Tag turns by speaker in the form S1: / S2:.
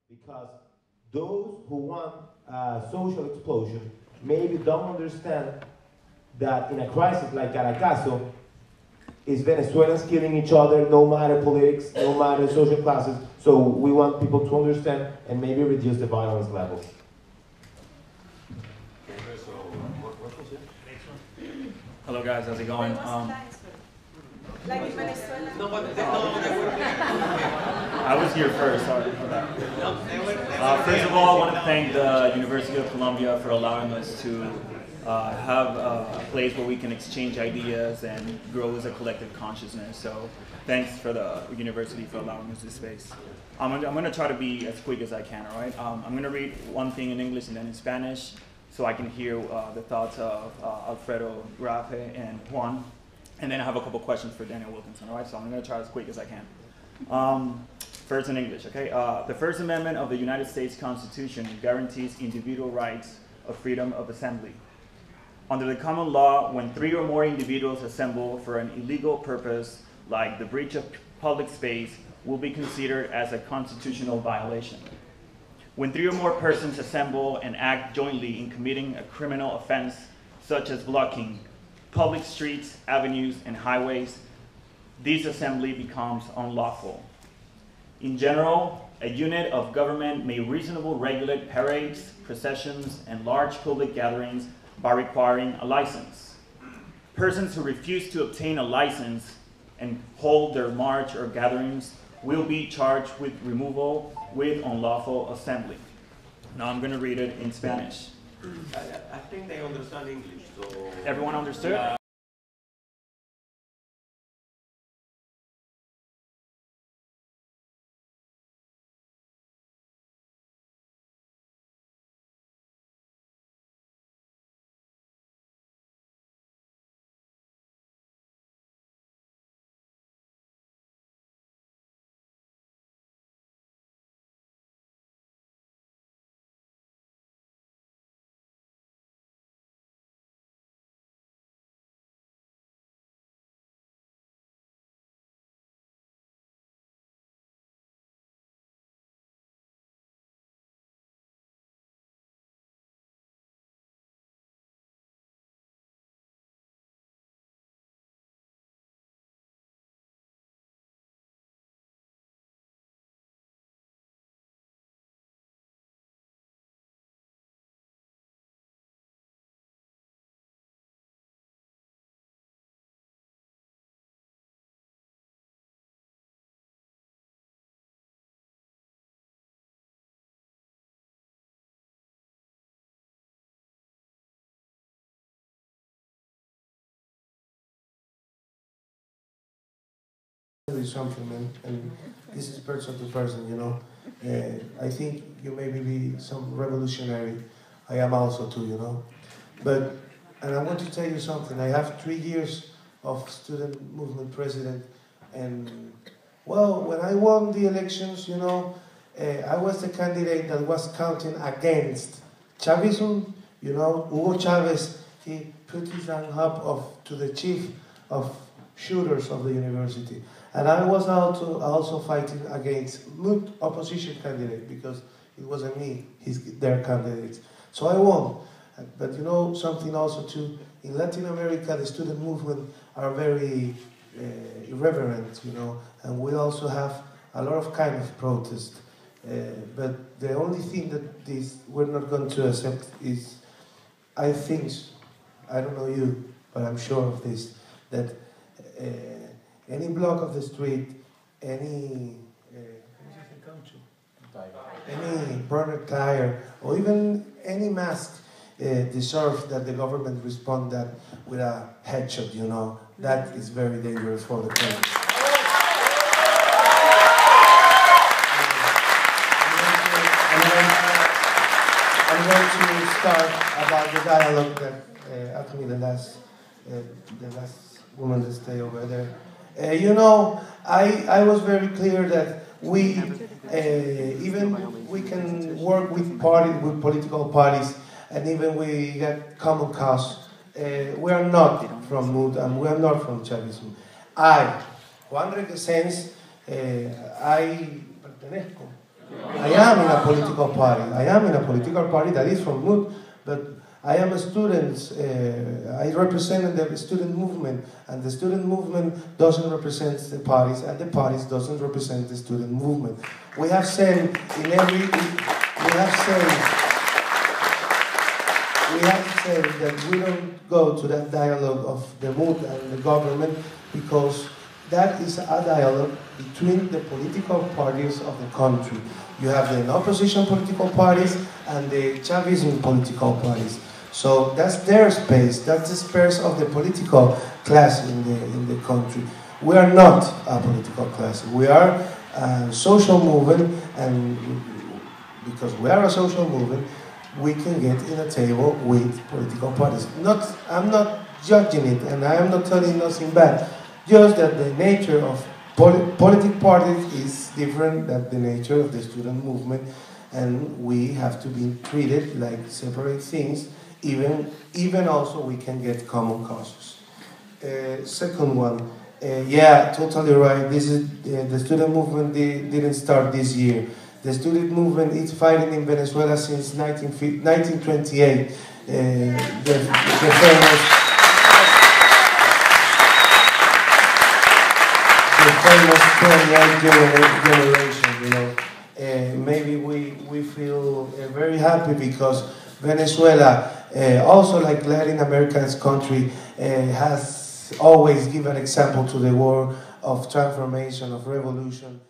S1: Because those who want a social explosion maybe don't understand that in a crisis like Caracazo, is Venezuelans killing each other, no matter politics, no matter social classes. So we want people to understand and maybe reduce the violence levels.
S2: Hello guys, how's it going?
S3: Like in Venezuela?
S2: I was here first, sorry for that. First of all, I want to thank the University of Columbia for allowing us to have a place where we can exchange ideas and grow as a collective consciousness. So thanks for the university for allowing us this space. I'm going to try to be as quick as I can, all right? I'm going to read one thing in English and then in Spanish so I can hear the thoughts of Alfredo, Rafe, and Juan. And then I have a couple questions for Daniel Wilkinson, all right? So I'm going to try as quick as I can. First in English, okay? The First Amendment of the United States Constitution guarantees individual rights of freedom of assembly. Under the common law, when 3 or more individuals assemble for an illegal purpose, like the breach of public space, will be considered as a constitutional violation. When 3 or more persons assemble and act jointly in committing a criminal offense, such as blocking public streets, avenues, and highways, this assembly becomes unlawful. In general, a unit of government may reasonably regulate parades, processions, and large public gatherings by requiring a license. Persons who refuse to obtain a license and hold their march or gatherings will be charged with removal with unlawful assembly. Now I'm going to read it in Spanish.
S4: I think they understand English, so...
S2: Everyone understood?
S4: Yeah.
S5: Something, and this is person to person, you know. I think you may be some revolutionary. I am also too, you know. And I want to tell you something. I have 3 years of student movement president, and well, when I won the elections, you know, I was the candidate that was counting against Chavism. You know, Hugo Chavez, he put his hand up to the chief of shooters of the university. And I was also fighting against opposition candidate because it wasn't me, their candidates. So I won. But you know something also too, in Latin America the student movement are very irreverent, you know, and we also have a lot of kind of protest. But the only thing that we're not going to accept is, I think, I don't know you, but I'm sure of this, that any block of the street, any burned tire, or even any mask deserves that the government respond that with a headshot, you know. That is very dangerous for the country. I'm going to start about the dialogue that actually the last woman that stay over there. You know, I was very clear that we can work with political parties, and even we get common cause. We are not from MUD and we are not from Chavismo. Juan Requesens, I pertenezco I am in a political party. I am in a political party that is from MUD, but I am a student. I represent the student movement, and the student movement doesn't represent the parties, and the parties doesn't represent the student movement. We have said in every, we have said that we don't go to that dialogue of the MUD and the government because that is a dialogue between the political parties of the country. You have the opposition political parties and the Chavism political parties. So that's their space, that's the space of the political class in the country. We are not a political class, we are a social movement, and because we are a social movement, we can get in a table with political parties. I'm not judging it, and I am not telling nothing bad, just that the nature of political parties is different than the nature of the student movement, and we have to be treated like separate things, even also we can get common causes. Second one, yeah, totally right. This is the student movement didn't start this year. The student movement is fighting in Venezuela since 1928. The famous 28 generation, you know. Maybe we feel very happy because Venezuela, also like Latin America's country, has always given example to the world of transformation, of revolution.